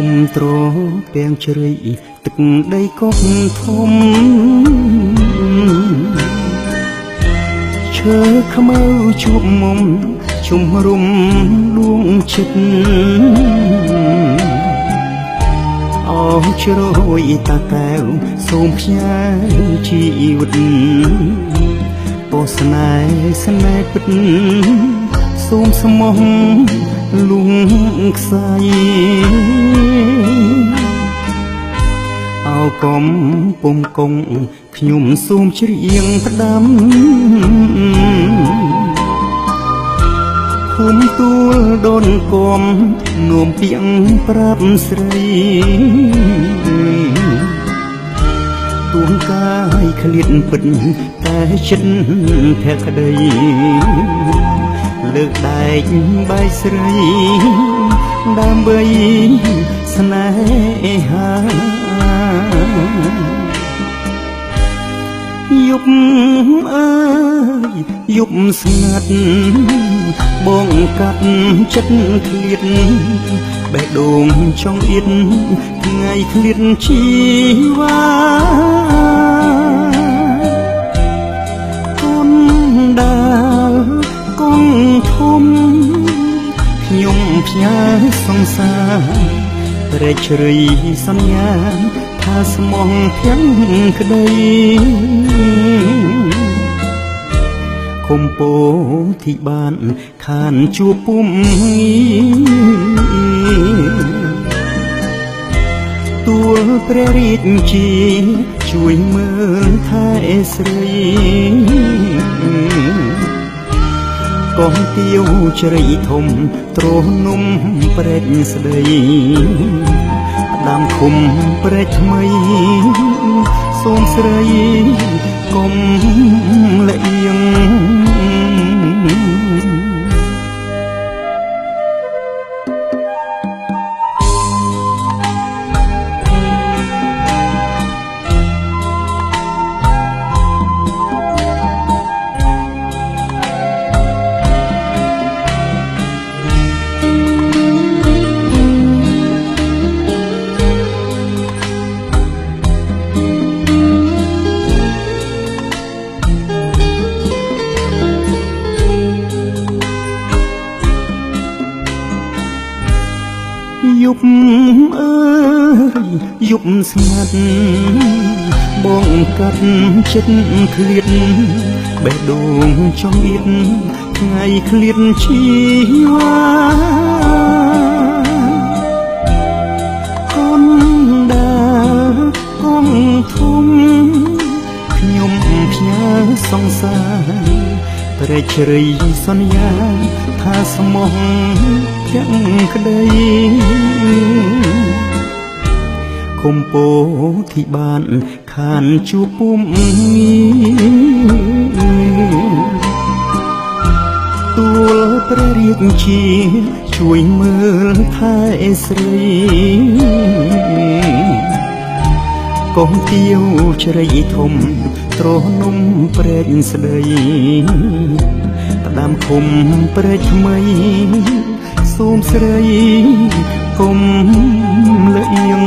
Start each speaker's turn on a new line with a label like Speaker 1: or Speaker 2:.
Speaker 1: មត្រពាំងជ្រៃទឹកដីកុកធំឈើខ្មៅជួបមុំជុំរុំដួងចិត្តអោជ្រោយតាកែវសូមផ្ញើជីវិតបោស្នេហ៍ស្នេហ៍ពិតសូមស្មោះលួងខ្សែអោកំពុំគង់ខ្ញុំសូមច្រៀងផ្ដាំគុំទួលដូនគំនោមពីងប្រាប់ស្រីទួងកាយឃ្លាតពិតតែចិត្តភក្តីលើកដែកបាយស្រីដើម្បីស្នេហាយប់អើយយប់ស្ងាត់បងកាត់ចិត្តឃ្លាតបេះដូងចង់អៀតថ្ងៃឃ្លាតជីវ៉ាកូនដាលកងធំខ្ញុំផ្ញើសង្សារព្រែកជ្រៃសន្យាថាស្មោះទាំងក្តីគុំពោទីបានខានជួបពុំទួលព្រះរាជាជួយមើលថែស្រីកងទាវជ្រៃធំទ្រនំព្រែកស្ដីដាំឃុំព្រែកថ្មីសូមស្រីកុំលៀងយប់អើយយប់ស្ងាត់បងកាត់ចិត្តឃ្លាតបេះដូងចង់អៀតថ្ងៃឃ្លាតជីវ៉ាកូនដាកងធំខ្ញុំផ្ញើសង្សារព្រែកជ្រៃសន្យាថាស្មោះទាំងក្តីគុំពោទីបានខានជួបពុំទួលព្រះរាជាជួយមើលថែស្រីកងទាវជ្រៃធំទ្រនំព្រែកស្ដីផ្ដាំឃុំព្រែកថ្មីសូមស្រីកុំលៀង